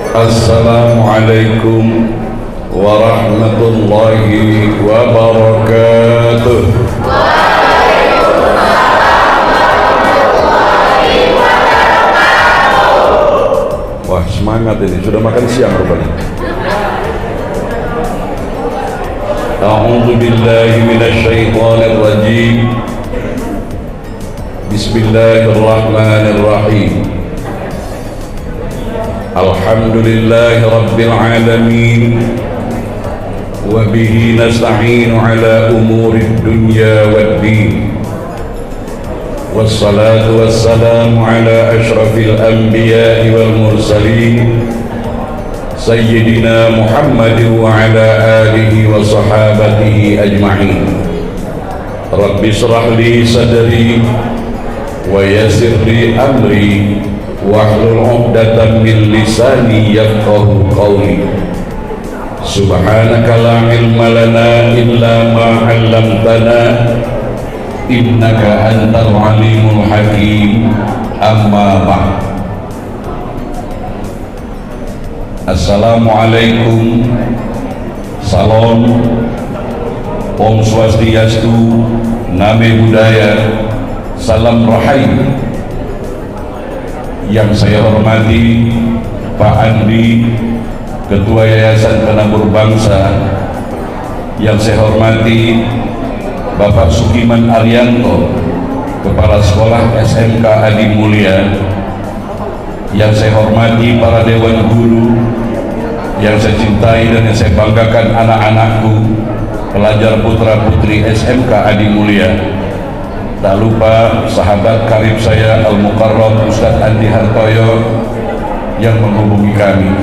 Assalamualaikum warahmatullahi wabarakatuh. Wah, semangat ini. Sudah makan siang rupanya. A'udzu billahi minasy syaithanir rajim. Bismillahirrahmanirrahim. Alhamdulillahi rabbil alamin. Wa bihi nasta'inu ala umurid dunya waddin. Wassalatu wassalamu ala ashrafil anbiya'i wal mursalin Sayyidina Muhammadin wa ala alihi wa sahabatihi ajma'in. Rabbi shrah li sadri wa yassir li amri wahlul 'uqdatam min lisani yafqahu qawli. Subhanaka la ilma lana illa ma 'allamtana innaka antal alimul hakim. Amma ba'd. Assalamualaikum, salam, Om Swastiastu, Namo Buddhaya, salam rahayu. Yang saya hormati Pak Andi, Ketua Yayasan Penabur Bangsa. Yang saya hormati Bapak Sukiman Arianto, Kepala Sekolah SMK Adi Mulia. Yang saya hormati para Dewan Guru, yang saya cintai dan yang saya banggakan anak-anakku, pelajar putra putri SMK Adi Mulia. Tak lupa sahabat karib saya Al-Mukarram Ustadz Andi Hartoyo yang menghubungi kami.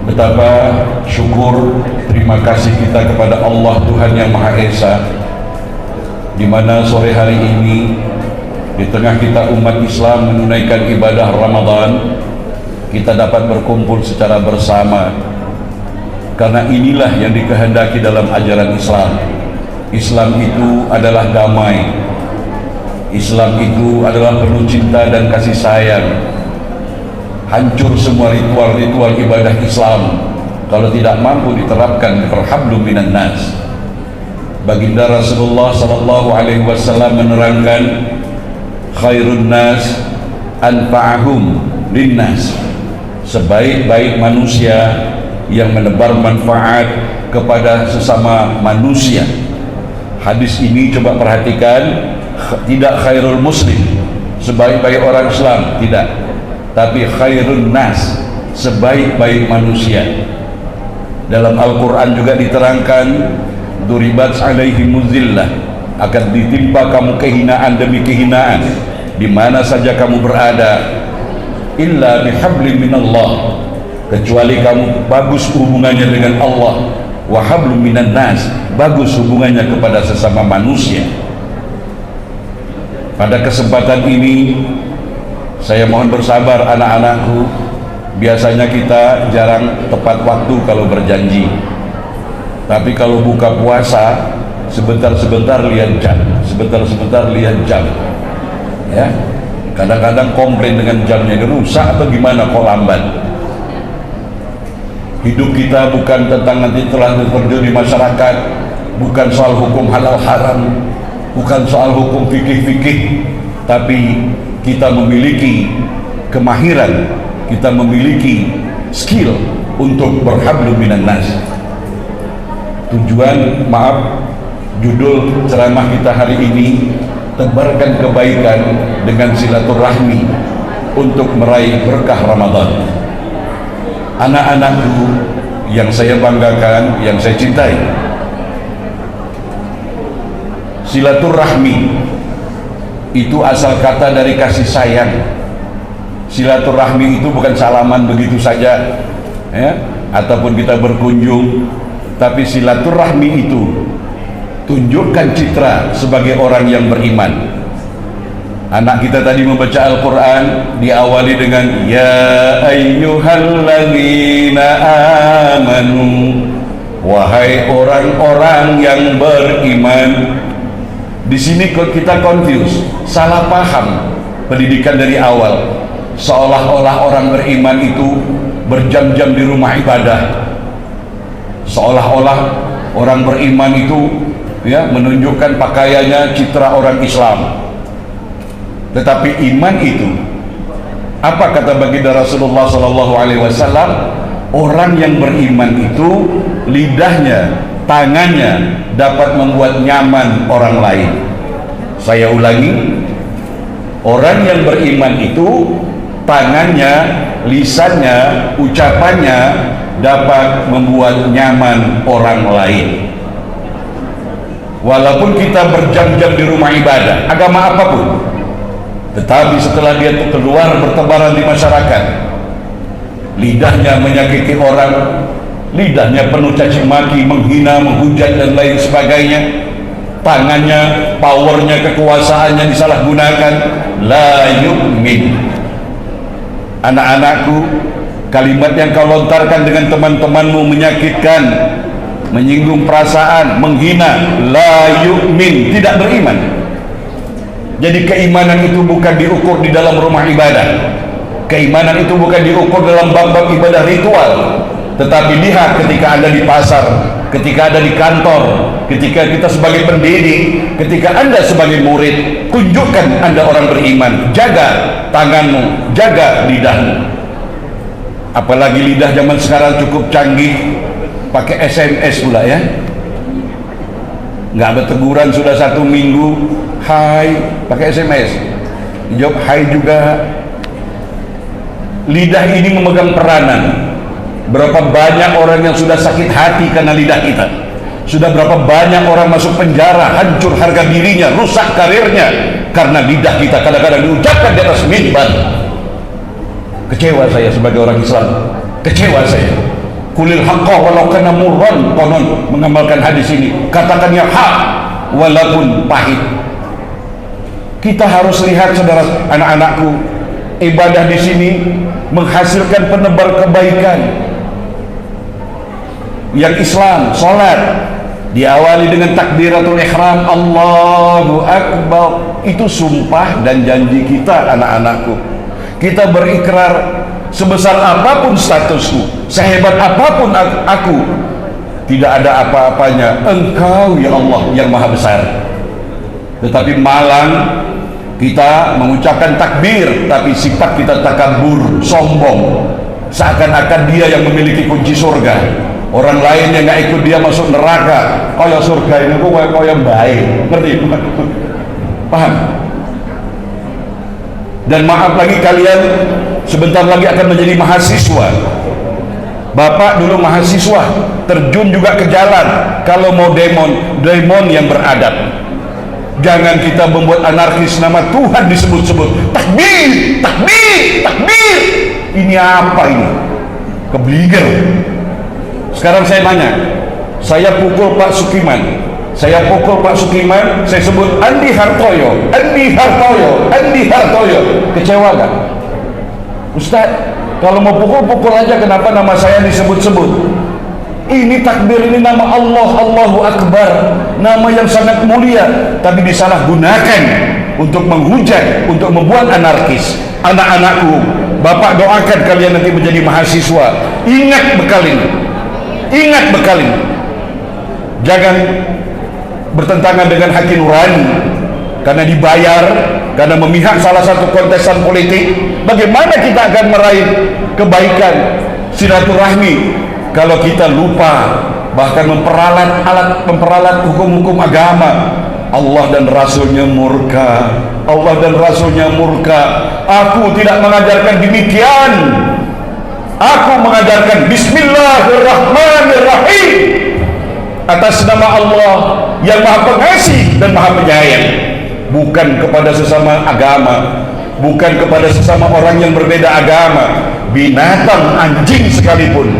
Betapa syukur, terima kasih kita kepada Allah Tuhan Yang Maha Esa, di mana sore hari ini di tengah kita umat Islam menunaikan ibadah Ramadan, kita dapat berkumpul secara bersama, karena inilah yang dikehendaki dalam ajaran Islam. Islam itu adalah damai, Islam itu adalah penuh cinta dan kasih sayang. Hancur semua ritual-ritual ibadah Islam kalau tidak mampu diterapkan di hablum minan nas. Baginda Rasulullah sallallahu alaihi wasallam menerangkan, khairun nas anfa'ahum linnas. Sebaik-baik manusia yang menebar manfaat kepada sesama manusia. Hadis ini coba perhatikan, tidak khairul muslim, sebaik-baik orang Islam, tidak, tapi khairun nas, sebaik-baik manusia. Dalam Al-Quran juga diterangkan, duribat alaihimuz zillah, akan ditimpa kamu kehinaan demi kehinaan di mana saja kamu berada, illa bihablin minallah, kecuali kamu bagus hubungannya dengan Allah, wa hablum minan nas, bagus hubungannya kepada sesama manusia. Pada kesempatan ini saya mohon bersabar anak-anakku. Biasanya kita jarang tepat waktu kalau berjanji, tapi kalau buka puasa sebentar-sebentar lihat jam, sebentar-sebentar lihat jam, ya. Kadang-kadang komplain dengan jamnya, rusak atau gimana kok lambat. Hidup kita bukan tentang nanti telah terjun di masyarakat, bukan soal hukum halal haram, bukan soal hukum fikih-fikih, tapi kita memiliki kemahiran, kita memiliki skill untuk berhablum minan nas. Tujuan, judul ceramah kita hari ini, tebarkan kebaikan dengan silaturahmi untuk meraih berkah Ramadan. Anak-anakku yang saya banggakan, yang saya cintai, silaturahmi itu asal kata dari kasih sayang. Silaturahmi itu bukan salaman begitu saja, ya, ataupun kita berkunjung, tapi silaturahmi itu tunjukkan citra sebagai orang yang beriman. Anak kita tadi membaca Al-Quran diawali dengan ya ayyuhalladzina amanu, wahai orang-orang yang beriman. Di sini kita confuse, salah paham pendidikan dari awal. seolah-olah orang beriman itu berjam-jam di rumah ibadah, seolah-olah orang beriman itu ya menunjukkan pakaiannya citra orang Islam. Tetapi iman itu, apa kata baginda Rasulullah SAW? Orang yang beriman itu lidahnya, tangannya dapat membuat nyaman orang lain. Saya ulangi, orang yang beriman itu tangannya, lisannya, ucapannya dapat membuat nyaman orang lain. Walaupun kita berjam-jam di rumah ibadah, agama apapun, tetapi setelah dia keluar bertebaran di masyarakat, lidahnya menyakiti orang, lidahnya penuh caci maki, menghina, menghujat dan lain sebagainya, tangannya, powernya, kekuasaannya disalahgunakan, la yu'min. Anak-anakku, kalimat yang kau lontarkan dengan teman-temanmu menyakitkan, menyinggung perasaan, menghina, la yu'min, tidak beriman. Jadi keimanan itu bukan diukur di dalam rumah ibadah, keimanan itu bukan diukur dalam bab-bab ibadah ritual, tetapi lihat ketika Anda di pasar, ketika Anda di kantor, ketika kita sebagai pendidik, ketika Anda sebagai murid, tunjukkan Anda orang beriman. Jaga tanganmu, jaga lidahmu. Apalagi lidah zaman sekarang cukup canggih, pakai SMS pula ya, nggak berteguran sudah 1 minggu, hai, pakai SMS, jawab hai juga. Lidah ini memegang peranan. Berapa banyak orang yang sudah sakit hati karena lidah kita, sudah berapa banyak orang masuk penjara, hancur harga dirinya, rusak karirnya karena lidah kita kadang-kadang diucapkan di atas mimbar. Kecewa saya sebagai orang Islam, kecewa saya. Kulil haqqa walau kana murran, konon mengamalkan hadis ini, katakan yang hak walaupun pahit. Kita harus lihat, saudara, anak-anakku, ibadah di sini menghasilkan penebar kebaikan. Yang Islam, sholat diawali dengan takbiratul ihram, Allahu Akbar, itu sumpah dan janji kita, anak-anakku. Kita berikrar, sebesar apapun statusku, sehebat apapun aku, tidak ada apa-apanya, Engkau ya Allah yang maha besar. Tetapi malang kita mengucapkan takbir, tapi sifat kita takabur, sombong, seakan-akan dia yang memiliki kunci surga, orang lain yang nggak ikut dia masuk neraka. Kaya surga ini kok yang baik, ngerti? Paham? Dan maaf lagi, kalian sebentar lagi akan menjadi mahasiswa. Bapak dulu mahasiswa, terjun juga ke jalan. Kalau mau demon yang beradab. Jangan kita membuat anarkis, nama Tuhan disebut-sebut, takbir, takbir, takbir. Ini apa ini? Keblinger. Sekarang saya nanya, saya pukul Pak Sukiman, saya sebut Andi Hartoyo, Andi Hartoyo, kecewa gak? Ustaz, kalau mau pukul aja, kenapa nama saya disebut-sebut? Ini takbir, ini nama Allah, Allahu Akbar, nama yang sangat mulia, tapi disalahgunakan untuk menghujat, untuk membuat anarkis. Anak-anakku, Bapak doakan kalian nanti menjadi mahasiswa. Ingat bekal ini, ingat bekal ini. Jangan bertentangan dengan hati nurani karena dibayar, karena memihak salah satu kontestan politik. Bagaimana kita akan meraih kebaikan silaturahmi kalau kita lupa, bahkan memperalat hukum-hukum agama? Allah dan Rasulnya murka, Allah dan Rasulnya murka. Aku tidak mengajarkan demikian. Aku mengajarkan Bismillahirrahmanirrahim, atas nama Allah yang maha pengasih dan maha penyayang, bukan kepada sesama agama, bukan kepada sesama orang yang berbeda agama. Binatang, anjing sekalipun,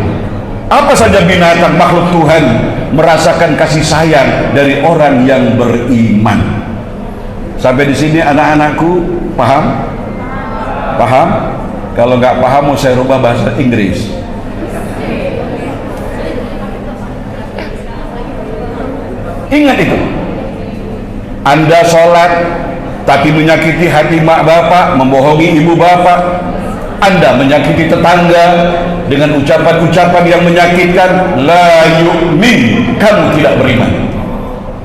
apa saja binatang, makhluk Tuhan, merasakan kasih sayang dari orang yang beriman. Sampai di sini anak-anakku paham? Paham? Kalau nggak paham mau saya rubah bahasa Inggris. Ingat itu. Anda sholat tapi menyakiti hati mak bapak, membohongi ibu bapak, Anda menyakiti tetangga dengan ucapan-ucapan yang menyakitkan, la yu'min, kamu tidak beriman.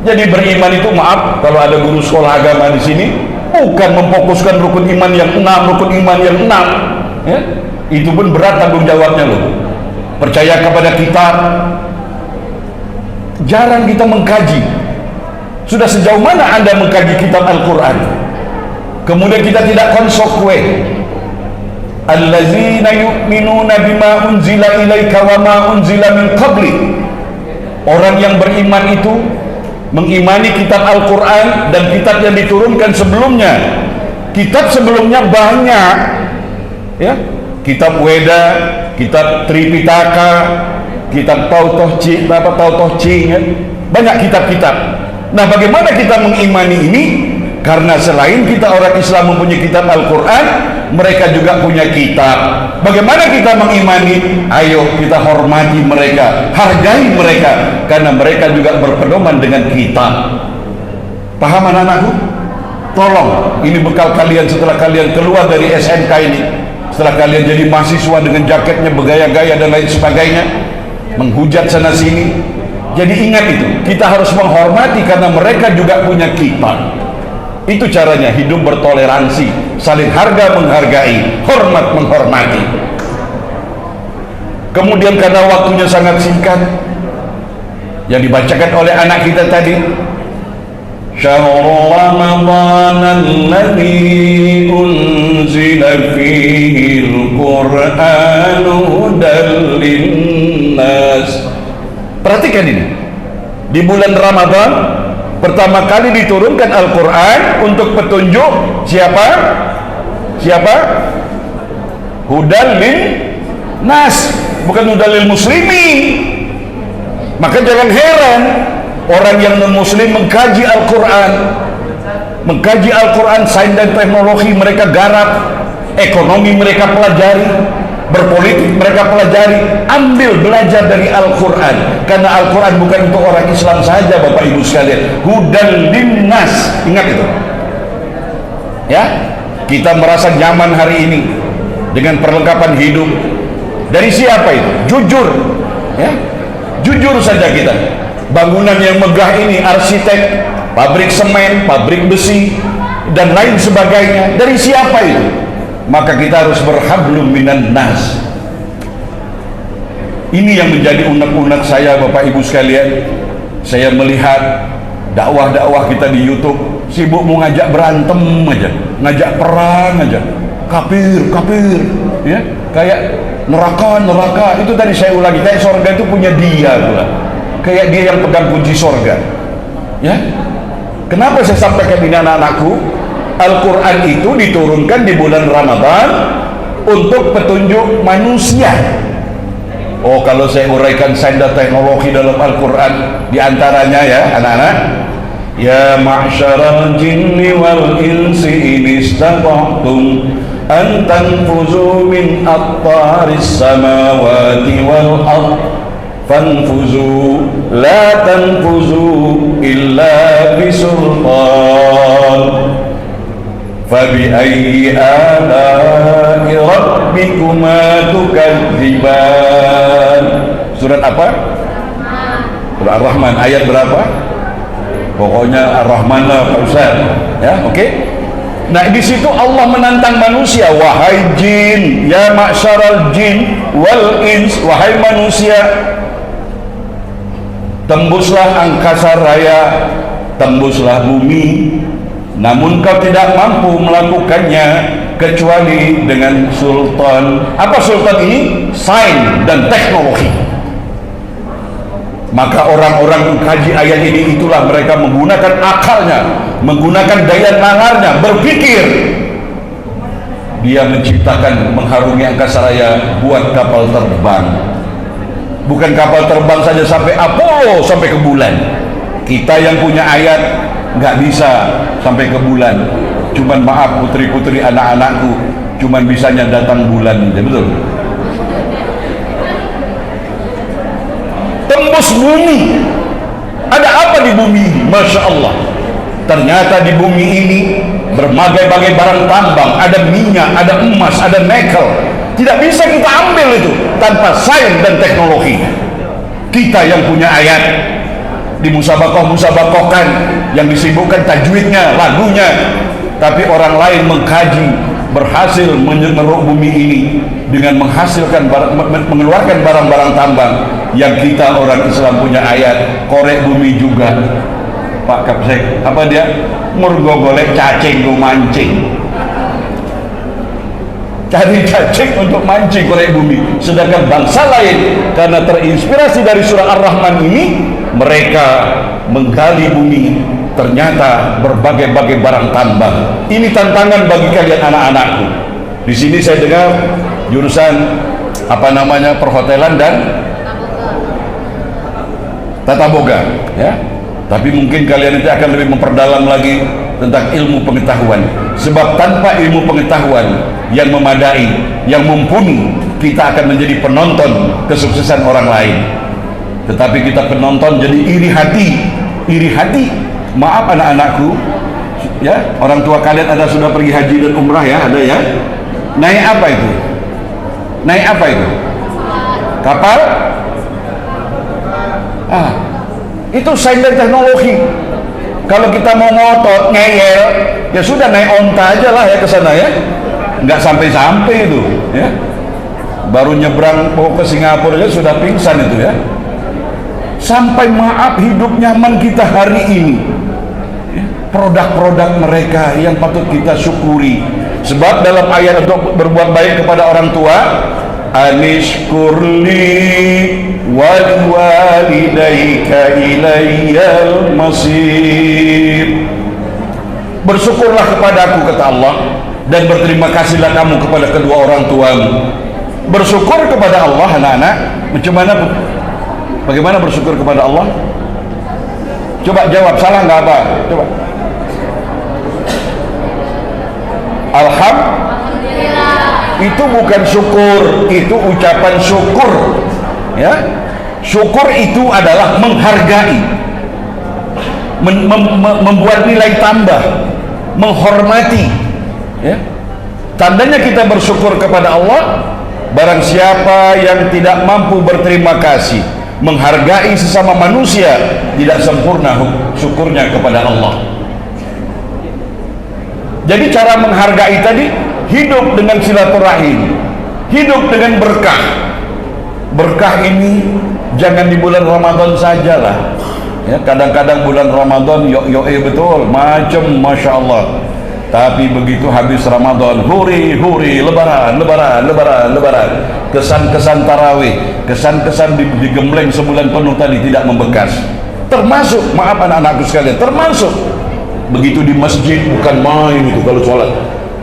Jadi beriman itu, maaf kalau ada guru sekolah agama di sini, bukan memfokuskan rukun iman yang 6, rukun iman yang 6, ya. Itu pun berat tanggung jawabnya loh. Percaya kepada kitab, jarang kita mengkaji. Sudah sejauh mana Anda mengkaji kitab Al-Quran? Kemudian kita tidak konsekuen. Allazina yu'minuna bima unzila ilaika wa ma unzila min qabli. Orang yang beriman itu mengimani kitab Al-Quran dan kitab yang diturunkan sebelumnya. Kitab sebelumnya banyak, ya. Kitab Weda, kitab Tripitaka, kitab Tautohci, ya. Banyak kitab-kitab. Nah, bagaimana kita mengimani ini? Karena selain kita orang Islam mempunyai kitab Al-Quran, mereka juga punya kitab. Bagaimana kita mengimani? Ayo kita hormati mereka, hargai mereka, karena mereka juga berpedoman dengan kitab. Paham anak-anakku? Tolong, ini bekal kalian setelah kalian keluar dari SMK ini, setelah kalian jadi mahasiswa dengan jaketnya bergaya-gaya dan lain sebagainya, menghujat sana sini. Jadi ingat itu, kita harus menghormati karena mereka juga punya kitab. Itu caranya hidup bertoleransi, saling harga menghargai, hormat menghormati. Kemudian karena waktunya sangat singkat, yang dibacakan oleh anak kita tadi, Syahrul Ramadan alladzi unzila fihi al-Qur'anu hudan linnas. Perhatikan ini, di bulan Ramadan pertama kali diturunkan Al-Quran untuk petunjuk siapa? Siapa? Hudan lin nas, bukan hudan lil muslimin. Maka jangan heran orang yang non-muslim mengkaji Al-Quran, sains dan teknologi mereka garap, ekonomi mereka pelajari, berpolitik mereka pelajari. Ambil belajar dari Al-Quran, karena Al-Quran bukan untuk orang Islam saja Bapak Ibu sekalian, hudan linnas. Ingat itu ya. Kita merasa nyaman hari ini dengan perlengkapan hidup dari siapa itu? Jujur ya, jujur saja kita. Bangunan yang megah ini, arsitek, pabrik semen, pabrik besi dan lain sebagainya, dari siapa itu? Maka kita harus berhablum minan nas. Ini yang menjadi unek-unek saya Bapak Ibu sekalian. Saya melihat dakwah-dakwah kita di YouTube sibuk mau ngajak berantem aja, ngajak perang aja, kafir ya, kayak neraka. Itu tadi saya ulangi, kayak sorga itu punya dia pula, kayak dia yang pegang kunci sorga ya. Kenapa saya sampaikan ini anak-anakku? Al-Quran itu diturunkan di bulan Ramadan untuk petunjuk manusia. Oh, kalau saya uraikan sains dan teknologi dalam Al-Quran, diantaranya ya anak-anak, ya ma'syaral jinni wal insi in istata'tum an tanfuzu min aqtaris samawati wal ard fanfuzu la tanfuzu illa bisultan fabi'ayyi ala'i rabbikuma tukadziban. Surat apa? Surat Ar-Rahman. Ayat berapa? Pokoknya Ar-Rahman lah Pak Ustaz ya, oke. Nah, di situ Allah menantang manusia, wahai jin, ya ma'syaral jin wal ins, wahai manusia, tembuslah angkasa raya, tembuslah bumi, namun kau tidak mampu melakukannya kecuali dengan sultan. Apa sultan ini? Sains dan teknologi. Maka orang-orang mengkaji ayat ini, itulah mereka menggunakan akalnya, menggunakan daya nalarnya, berpikir. Dia menciptakan, mengharungi angkasa raya, buat kapal terbang. Bukan kapal terbang saja sampai Apollo, sampai ke bulan. Kita yang punya ayat nggak bisa sampai ke bulan. Cuman maaf putri-putri anak-anakku, cuman bisanya datang bulan aja, betul? Tembus bumi. Ada apa di bumi? Masya Allah. Ternyata di bumi ini berbagai-bagai barang tambang, ada minyak, ada emas, ada nikel. Tidak bisa kita ambil itu tanpa sains dan teknologi. Kita yang punya ayat di musabakoh-musabakohkan, yang disibukkan tajwidnya, lagunya, tapi orang lain mengkaji, berhasil mengeruk bumi ini dengan menghasilkan mengeluarkan barang-barang tambang. Yang kita orang Islam punya ayat, korek bumi juga. Pak Kapsek, apa dia? Murgo golek cacing go mancing. Cari cacing untuk mancing korek bumi. Sedangkan bangsa lain karena terinspirasi dari surah Ar-Rahman ini, mereka menggali bumi, ternyata berbagai-bagai barang tambang. Ini tantangan bagi kalian anak-anakku. Di sini saya dengar jurusan perhotelan dan tata boga, ya. Tapi mungkin kalian itu akan lebih memperdalam lagi tentang ilmu pengetahuan. Sebab tanpa ilmu pengetahuan yang memadai, yang mumpuni, kita akan menjadi penonton kesuksesan orang lain. Tetapi kita penonton jadi iri hati. Maaf anak-anakku, ya, orang tua kalian ada sudah pergi haji dan umrah, ya, ada, ya. Naik apa itu? Kapal? Itu sains dan teknologi. Kalau kita mau ngotot, ngeyel, ya sudah naik onta aja lah, ya, ke sana, ya. Nggak sampai-sampai itu, ya. Baru nyebrang mau ke Singapura aja sudah pingsan itu, ya. Sampai maaf hidup nyaman kita hari ini, ya. Produk-produk mereka yang patut kita syukuri. Sebab dalam ayat untuk berbuat baik kepada orang tua, anishkurli waliwalidayka ilayyal masir. Bersyukurlah kepadaku, kata Allah, dan berterima kasihlah kamu kepada kedua orang tuamu. Bersyukur kepada Allah, anak-anak, bagaimana bersyukur kepada Allah? Coba jawab, salah nggak apa? Coba. Alhamdulillah. Itu bukan syukur, itu ucapan syukur, ya. Syukur itu adalah menghargai, membuat nilai tambah, menghormati, ya. Tandanya kita bersyukur kepada Allah. Barang siapa yang tidak mampu berterima kasih, menghargai sesama manusia, tidak sempurna syukurnya kepada Allah. Jadi cara menghargai tadi, hidup dengan silaturahim, hidup dengan berkah. Berkah ini jangan di bulan Ramadan sajalah, ya. Kadang-kadang bulan Ramadan betul, macam Masya Allah. Tapi begitu habis Ramadan, huri, lebaran. Kesan-kesan tarawih, kesan-kesan digembleng sebulan penuh tadi tidak membekas. Termasuk, maaf anak-anakku sekalian, termasuk begitu di masjid, bukan main itu kalau sholat.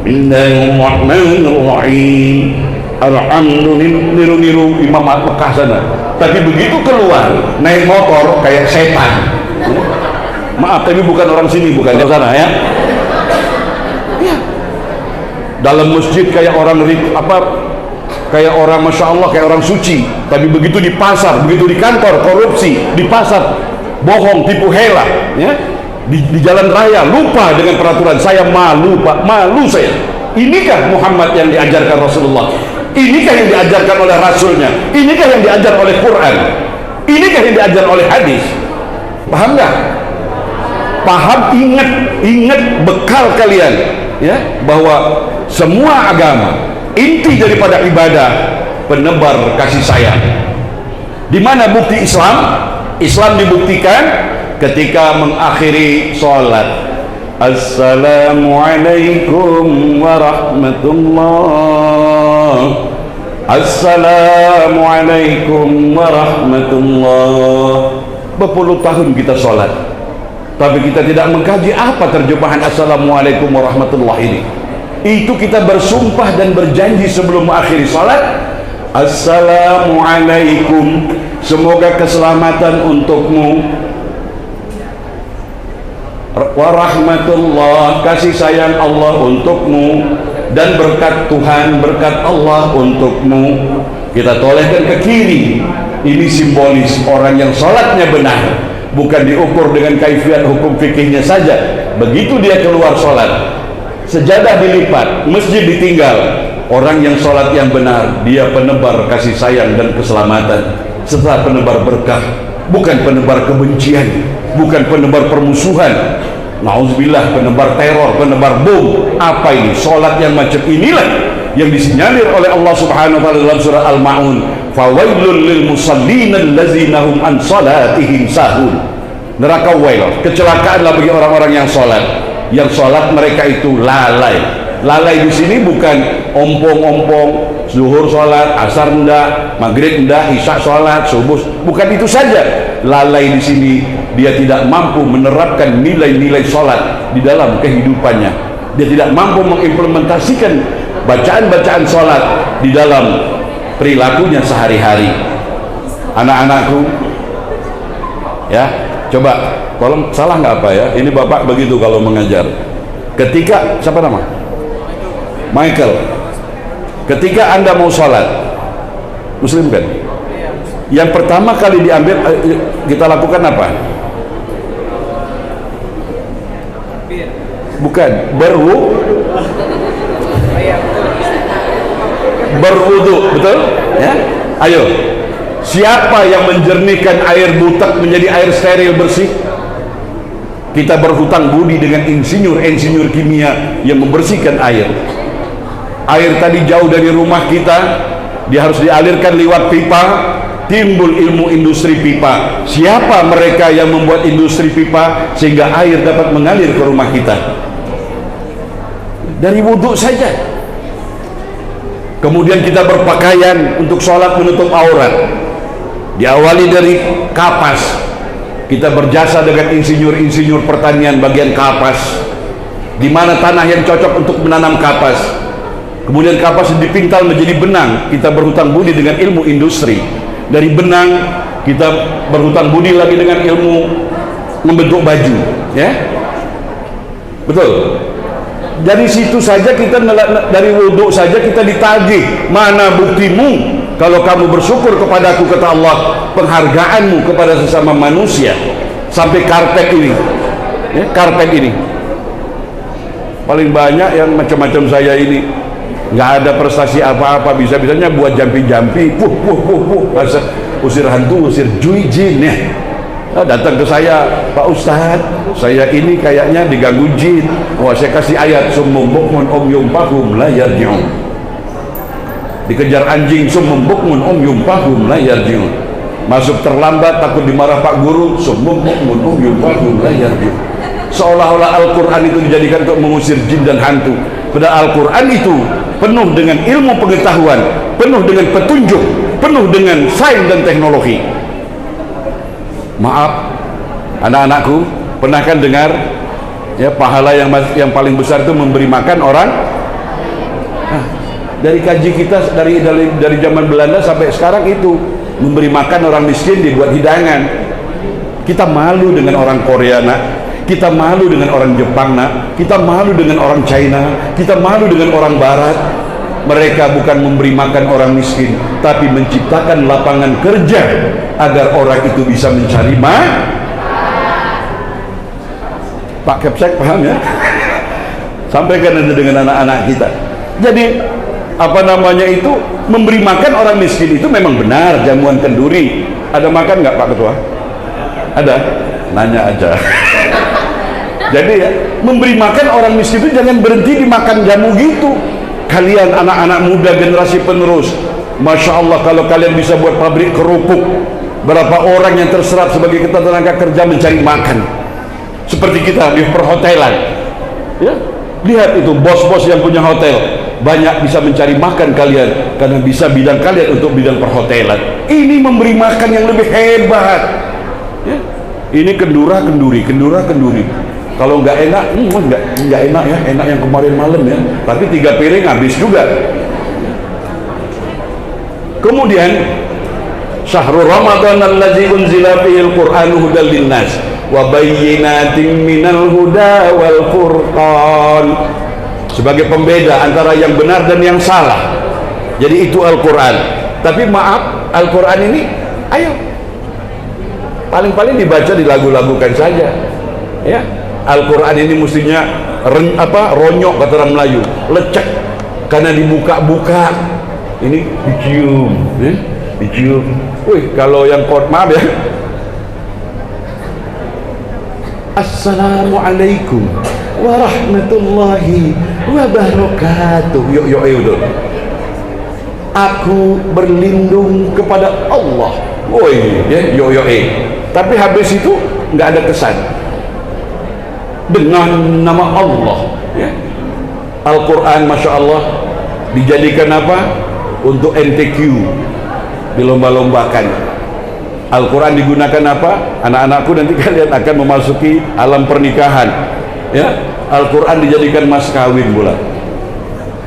Bismillahirrahmanirrahim. Alhamdulillah, niru-niru Imam Mekah sana. Tapi begitu keluar, naik motor kayak setan. Maaf, tapi bukan orang sini, bukan dari sana, ya. Dalam masjid kayak orang Masya Allah, kayak orang suci. Tapi begitu di pasar, begitu di kantor, korupsi. Di pasar, bohong, tipu hela, ya. Di jalan raya, lupa dengan peraturan. Saya malu, Pak, malu saya. Inikah Muhammad yang diajarkan Rasulullah? Inikah yang diajarkan oleh Rasulnya? Inikah yang diajar oleh Quran? Inikah yang diajar oleh hadis? Paham nggak? Paham, ingat bekal kalian, ya, bahwa semua agama inti daripada ibadah penebar kasih sayang. Di mana bukti Islam? Islam dibuktikan ketika mengakhiri sholat. Assalamualaikum warahmatullah. Assalamualaikum warahmatullah. Berpuluh tahun kita sholat, tapi kita tidak mengkaji apa terjemahan Assalamualaikum warahmatullah ini. Itu kita bersumpah dan berjanji sebelum mengakhiri salat, Assalamualaikum, semoga keselamatan untukmu, warahmatullah, kasih sayang Allah untukmu, dan berkat Tuhan, berkat Allah untukmu. Kita tolehkan ke kiri. Ini simbolis orang yang salatnya benar, bukan diukur dengan kaifiat hukum fikihnya saja. Begitu dia keluar salat, sejadah dilipat, masjid ditinggal. Orang yang sholat yang benar, dia penebar kasih sayang dan keselamatan, serta penebar berkah, bukan penebar kebencian, bukan penebar permusuhan. Nauzubillah, penebar teror, penebar bom. Apa ini? Sholat yang macam inilah yang disinyalir oleh Allah Subhanahu wa taala dalam surah Al-Maun, fawailul lil musallin allazina hum an salatihim sahun. Neraka wail, kecelakaanlah bagi orang-orang yang sholat. Yang sholat mereka itu lalai. Lalai di sini bukan ompong-ompong, zuhur sholat, asar enggak, maghrib enggak, isya sholat, subuh, bukan itu saja. Lalai di sini dia tidak mampu menerapkan nilai-nilai sholat di dalam kehidupannya. Dia tidak mampu mengimplementasikan bacaan-bacaan sholat di dalam perilakunya sehari-hari. Anak-anakku, ya, coba tolong, salah nggak apa ya? Ini bapak begitu kalau mengajar. Ketika, siapa nama? Michael, ketika anda mau sholat, muslim kan? Yang pertama kali diambil, kita lakukan apa? Bukan, berwudu, betul? Ya, ayo. Siapa yang menjernihkan air butek menjadi air steril bersih? Kita berhutang budi dengan insinyur kimia yang membersihkan air. Air tadi jauh dari rumah kita, dia harus dialirkan lewat pipa, timbul ilmu industri pipa. Siapa mereka yang membuat industri pipa sehingga air dapat mengalir ke rumah kita? Dari wudhu saja. Kemudian kita berpakaian untuk sholat menutup aurat, diawali dari kapas. Kita berjasa dengan insinyur pertanian bagian kapas, di mana tanah yang cocok untuk menanam kapas. Kemudian kapas dipintal menjadi benang. Kita berhutang budi dengan ilmu industri. Dari benang kita berhutang budi lagi dengan ilmu membentuk baju, ya, betul. Dari situ saja kita, dari wudhu saja kita ditagih. Mana buktimu kalau kamu bersyukur kepadaku, kata Allah, penghargaanmu kepada sesama manusia. Sampai karpet ini, ya, karpet ini paling banyak yang macam-macam saya ini. Nggak ada prestasi apa-apa, bisa-bisanya buat jampi-jampi, usir hantu, usir jin, ya. Nah, datang ke saya, Pak Ustadz, saya ini kayaknya diganggu jin. Wah, saya kasih ayat, summum bukmun umyum la yarji'un. Dikejar anjing, summum bukmun umyum la yarji'un. Masuk terlambat, takut dimarah Pak Guru, summum bukmun umyum la yarji'un. Seolah-olah Al-Quran itu dijadikan untuk mengusir jin dan hantu. Padahal Al-Quran itu penuh dengan ilmu pengetahuan, penuh dengan petunjuk, penuh dengan sains dan teknologi. Maaf, anak-anakku, pernah kan dengar, ya, pahala yang paling besar itu memberi makan orang? Nah, dari kaji kita dari zaman Belanda sampai sekarang itu memberi makan orang miskin, dibuat hidangan. Kita malu dengan orang Korea, nak. Kita malu dengan orang Jepang, nak. Kita malu dengan orang China. Kita malu dengan orang Barat. Mereka bukan memberi makan orang miskin, tapi menciptakan lapangan kerja agar orang itu bisa mencari Pak Kepsek, paham ya? Sampaikan nanti dengan anak-anak kita. Jadi apa namanya itu, memberi makan orang miskin itu memang benar. Jamuan kenduri ada makan nggak Pak Ketua? Ada? Nanya aja. Jadi ya, memberi makan orang miskin itu jangan berhenti dimakan jamu gitu. Kalian anak-anak muda generasi penerus, Masya Allah, kalau kalian bisa buat pabrik kerupuk, berapa orang yang terserap sebagai kita tenaga kerja mencari makan. Seperti kita di perhotelan, ya, lihat itu bos-bos yang punya hotel banyak bisa mencari makan kalian karena bisa bidang kalian untuk bidang perhotelan. Ini memberi makan yang lebih hebat, ya. Ini kenduri. Kalau nggak enak, nggak enak ya, enak yang kemarin malam ya, tapi 3 piring habis juga. Kemudian syahrul Ramadan allazi unzila fihil Qur'anu hudal linnas wa bayyinatin minal huda wal furqan, sebagai pembeda antara yang benar dan yang salah. Jadi itu Al-Quran. Tapi maaf, Al-Quran ini ayo paling-paling dibaca, dilagu-lagukan saja, ya. Al-Quran ini mestinya ronyok kata orang Melayu, lecek karena dibuka-buka. Ini dicium, dicium. Wih, kalau yang maaf ya, Assalamualaikum warahmatullahi wabarakatuh. Yuk itu. Aku berlindung kepada Allah. Woi, ya, yuk. Tapi habis itu nggak ada kesan. Dengan nama Allah, ya. Al-Quran, masya Allah, dijadikan apa? Untuk NTQ, dilomba-lombakan. Al-Quran digunakan apa? Anak-anakku nanti kalian akan memasuki alam pernikahan, ya. Al-Quran dijadikan mas kawin pula.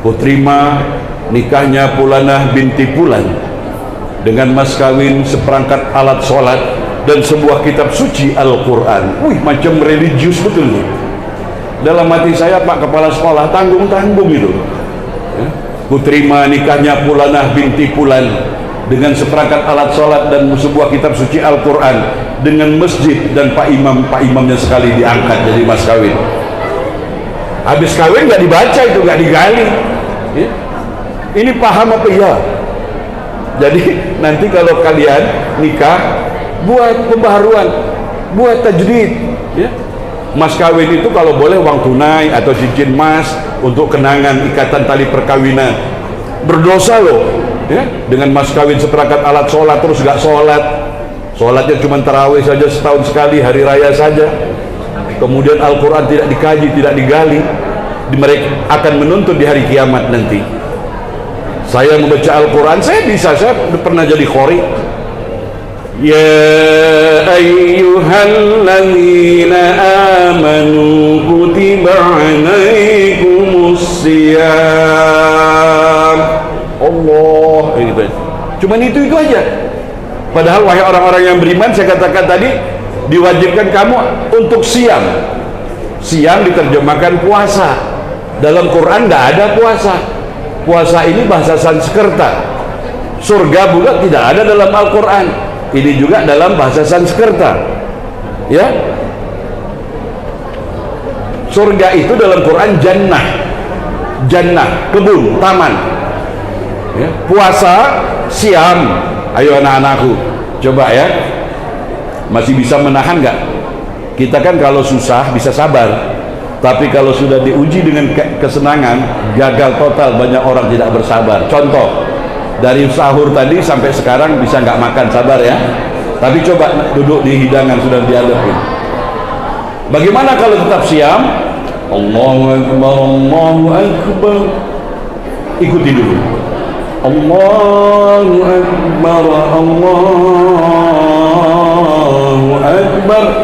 Kuterima nikahnya Fulanah binti Fulan dengan mas kawin seperangkat alat sholat dan sebuah kitab suci Al-Quran. Wih, macam religius betul nih. Dalam hati saya, Pak Kepala Sekolah, tanggung-tanggung itu, ya. Kuterima nikahnya Fulanah binti Fulan dengan seperangkat alat sholat dan sebuah kitab suci Al-Quran dengan masjid dan Pak Imamnya sekali diangkat jadi mas kawin. Habis kawin nggak dibaca itu, nggak digali, ya. Ini paham apa ya? Jadi nanti kalau kalian nikah, buat pembaharuan, buat tajdid, ya. Mas kawin itu kalau boleh uang tunai atau cincin emas untuk kenangan ikatan tali perkawinan. Berdosa loh, ya, dengan mas kawin seperangkat alat sholat terus gak sholat. Sholatnya cuma tarawih saja setahun sekali, hari raya saja. Kemudian Al-Quran tidak dikaji, tidak digali. Mereka akan menuntut di hari kiamat nanti. Saya membaca Al-Quran, saya pernah jadi qori. Ya ayyuhalladzina amanu kutiba alaikumusiyam. Allah, gitu. Cuman itu aja. Padahal wahai orang-orang yang beriman, saya katakan tadi, diwajibkan kamu untuk siam. Siam diterjemahkan puasa. Dalam Quran tidak ada puasa. Puasa ini bahasa Sanskerta. Surga juga tidak ada dalam Al-Quran. Ini juga dalam bahasa Sanskerta, ya. Surga itu dalam Quran jannah, kebun, taman, ya. Puasa, siam. Ayo anak-anakku, coba ya, masih bisa menahan nggak? Kita kan kalau susah bisa sabar, tapi kalau sudah diuji dengan kesenangan, gagal total. Banyak orang tidak bersabar. Contoh, dari sahur tadi sampai sekarang bisa nggak makan, sabar ya. Tapi coba duduk di hidangan sudah dihadapin. Bagaimana kalau tetap siam? Allahu Akbar, Allahu Akbar. Ikuti dulu. Allahu Akbar, Allahu Akbar.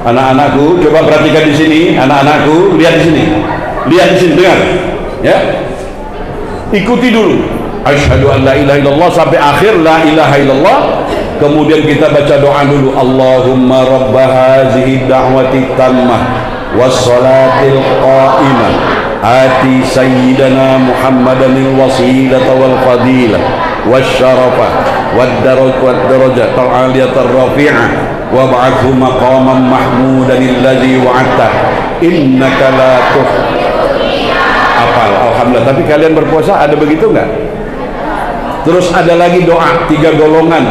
Anak-anakku, coba perhatikan di sini. Anak-anakku, lihat di sini. Lihat di sini, dengar. Ya. Ikuti dulu. Asyhadu an la ilaha illallah sampai akhir la ilaha illallah. Kemudian kita baca doa dulu. Allahumma rabba hazihi da'wati tammah wassalatil qa'imah ati sayyidana Muhammadanil wasilata wal fadilah wasyarafa wad darajat al-aliyatar rafi'ah wab'athu maqaman mahmudan alladhi wa'adta innaka la tuh. Apal, alhamdulillah. Tapi kalian berpuasa ada begitu enggak? Terus ada lagi doa 3 golongan.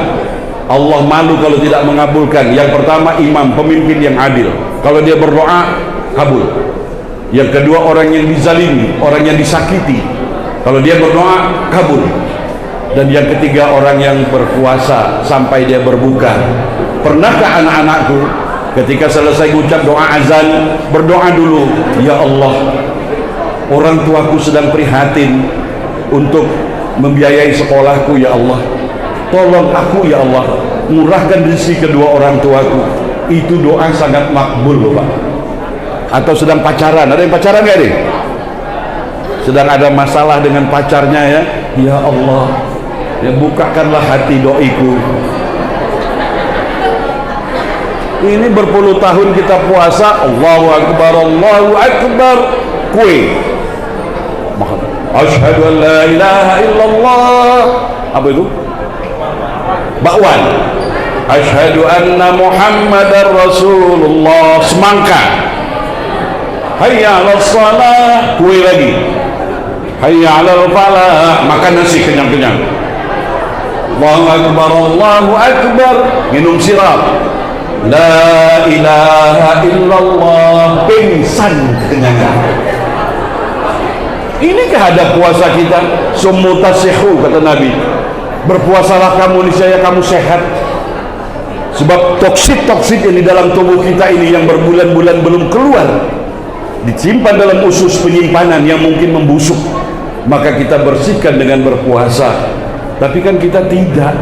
Allah malu kalau tidak mengabulkan. Yang pertama, imam, pemimpin yang adil. Kalau dia berdoa, kabul. Yang kedua, orang yang dizalimi, orang yang disakiti. Kalau dia berdoa, kabul. Dan yang ketiga, orang yang berpuasa sampai dia berbuka. Pernahkah anak-anakku ketika selesai ucap doa azan, berdoa dulu, ya Allah, orang tuaku sedang prihatin untuk membiayai sekolahku, ya Allah, tolong aku ya Allah, murahkan rezeki kedua orang tuaku. Itu doa sangat makbul loh Pak. Atau sedang pacaran, ada yang pacaran gak nih? Sedang ada masalah dengan pacarnya, ya Allah, ya bukakanlah hati doiku. Ini berpuluh tahun kita puasa, Allahu Akbar, Allahu Akbar, kue asyhadu an la ilaha illallah, apa itu? Bakwan. Asyhadu anna Muhammadar Rasulullah, semangka. hayya 'alas shalah, kue lagi, hayya 'alal falah, makan nasi kenyang-kenyang, Allahu akbar, Allahu akbar, minum sirap, la ilaha illallah, pingsan kenyangan. Inikah ada puasa kita? Sumutasihu, kata Nabi, berpuasalah kamu, niscaya kamu sehat. Sebab toksit-toksit yang di dalam tubuh kita ini yang berbulan-bulan belum keluar, disimpan dalam usus penyimpanan yang mungkin membusuk, maka kita bersihkan dengan berpuasa. Tapi kan kita tidak,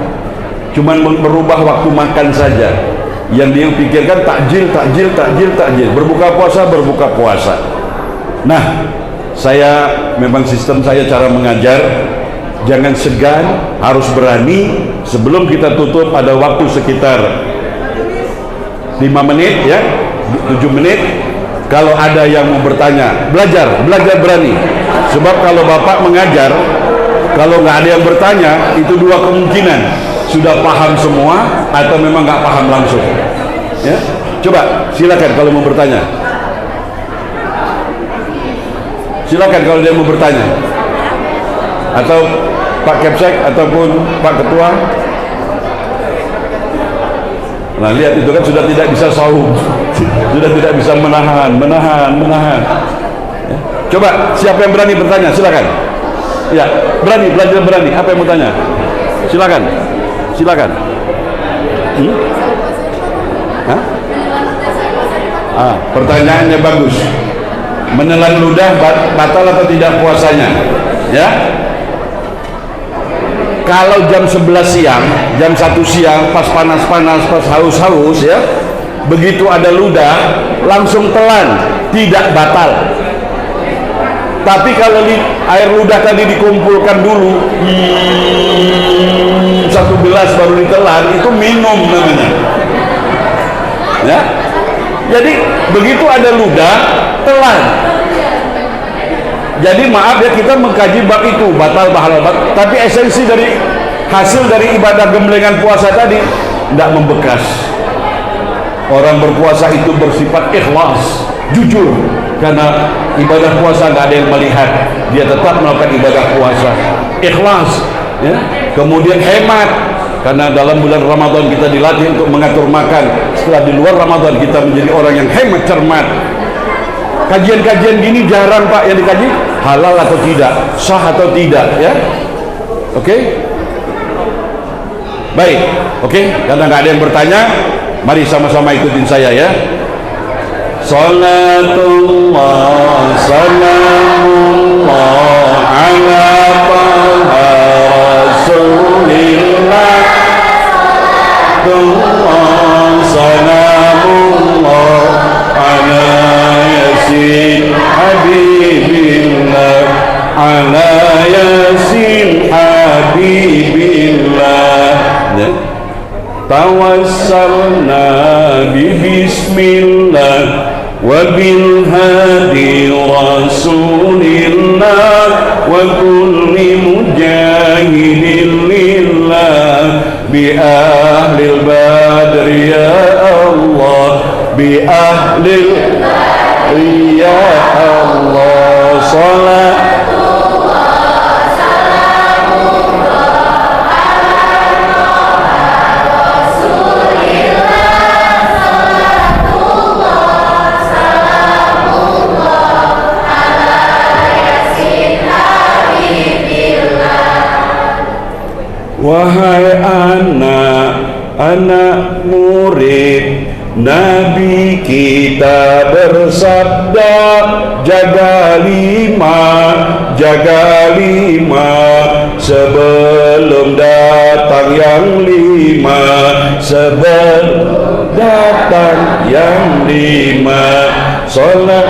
cuman merubah waktu makan saja. Yang dia pikirkan takjil, berbuka puasa. Nah, saya memang sistem saya cara mengajar, jangan segan, harus berani. Sebelum kita tutup ada waktu sekitar 5 menit ya, 7 menit. Kalau ada yang mau bertanya, belajar berani. Sebab kalau Bapak mengajar, kalau nggak ada yang bertanya, itu dua kemungkinan, sudah paham semua atau memang nggak paham langsung ya. Coba silakan kalau mau bertanya, silakan kalau dia mau bertanya, atau Pak Kepsek ataupun Pak Ketua. Nah lihat, itu kan sudah tidak bisa saum, sudah tidak bisa menahan ya. Coba siapa yang berani bertanya, silakan ya, berani, belajar berani. Apa yang mau tanya, silakan. Pertanyaannya bagus. Menelan ludah batal atau tidak puasanya ya? Kalau jam 11 siang, jam 1 siang, pas panas-panas, pas haus-haus ya, begitu ada ludah langsung telan, tidak batal. Tapi kalau air ludah tadi dikumpulkan dulu, satu gelas baru ditelan, itu minum namanya ya. Jadi begitu ada ludah, telan. Jadi maaf ya, kita mengkaji bab itu, batal pahala, tapi esensi dari hasil dari ibadah gemblengan puasa tadi tidak membekas. Orang berpuasa itu bersifat ikhlas, jujur, karena ibadah puasa nggak ada yang melihat, dia tetap melakukan ibadah puasa, ikhlas ya. Kemudian hemat, karena dalam bulan Ramadan kita dilatih untuk mengatur makan. Setelah di luar Ramadan kita menjadi orang yang hemat, cermat. Kajian-kajian gini jarang Pak yang dikaji, halal atau tidak, sah atau tidak ya. Oke? Baik, oke, karena nggak ada yang bertanya, mari sama-sama ikutin saya ya. Salatullah salamullah ala taha rasulillah, salamullah ala yasin habibillah, ala yasin habibillah. Tawassalna bi bismillah wa bil hadi rasulillah wa kulli mujahidin lillah bi ahlil badri ya Allah, bi ahlil ya Allah. Salat wahai anak murid Nabi kita bersabda, jaga lima sebelum datang yang lima, sebelum datang yang lima. Salat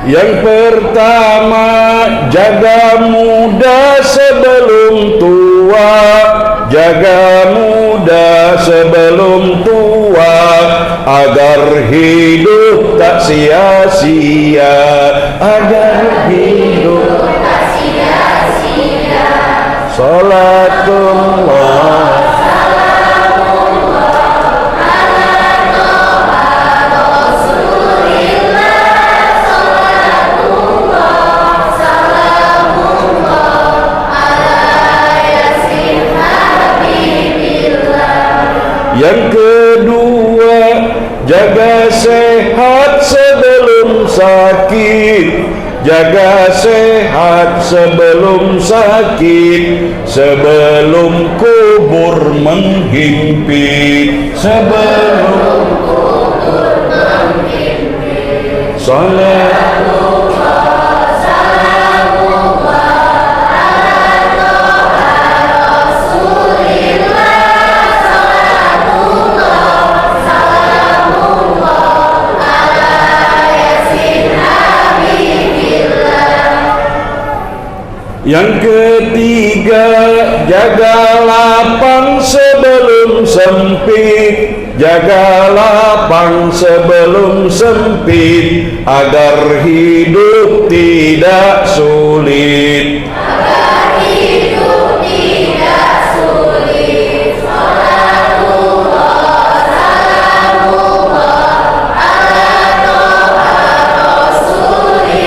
yang pertama, jaga muda sebelum tua, jaga muda sebelum tua, agar sia-sia, agar hidup tak sia-sia. Salatullah yang kedua, jaga sehat sebelum sakit. Jaga sehat sebelum sakit, sebelum kubur menghimpit. Sebelum kubur menghimpit. Salat yang ketiga, jaga lapang sebelum sempit. Jaga lapang sebelum sempit, agar hidup tidak sulit. Agar hidup tidak sulit. Salatullah, salamullah, ala toha Rasulillah.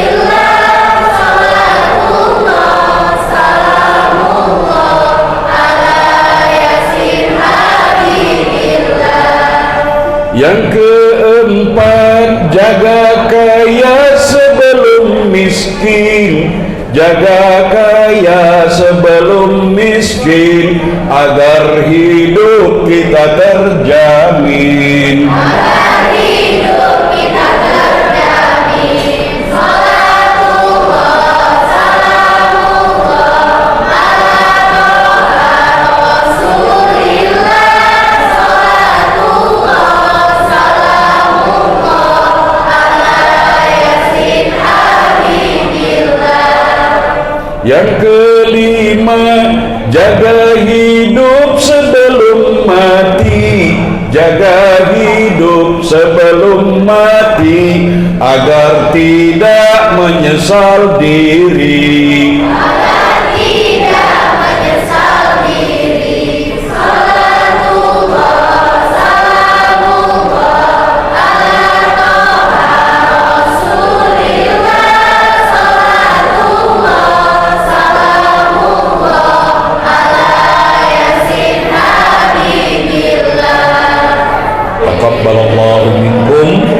Yang keempat, jaga kaya sebelum miskin. Jaga kaya sebelum miskin, agar hidup kita terjamin. Agar hidup kita terjamin. Salatullah, salamullah, ala toha Rasulillah. Yang kelima, jaga hidup sebelum mati. Jaga hidup sebelum mati, agar tidak menyesal diri. Agar tidak menyesal diri. Salatullah, salamullah, ala toha Rasulillah. Taqabbalallahu minkum.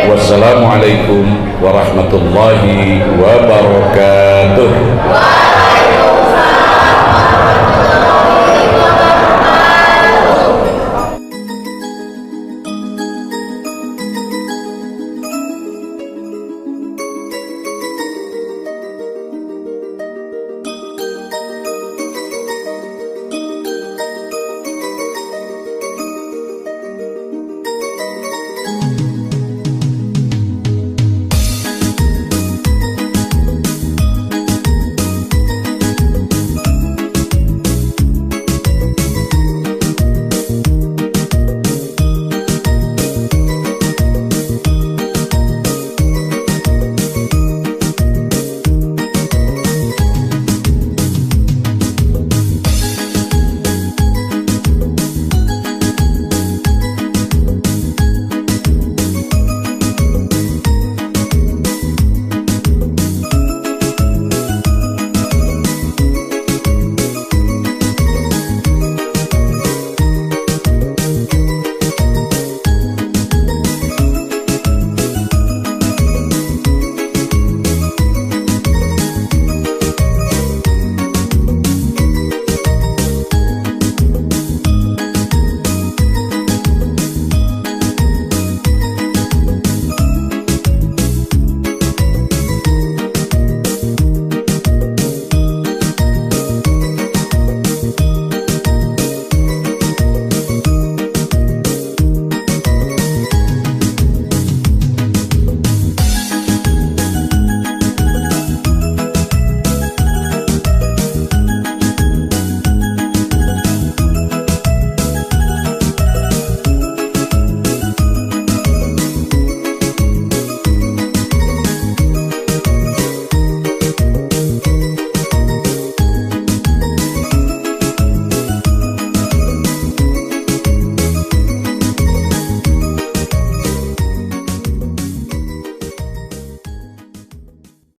Wassalamualaikum warahmatullahi wabarakatuh.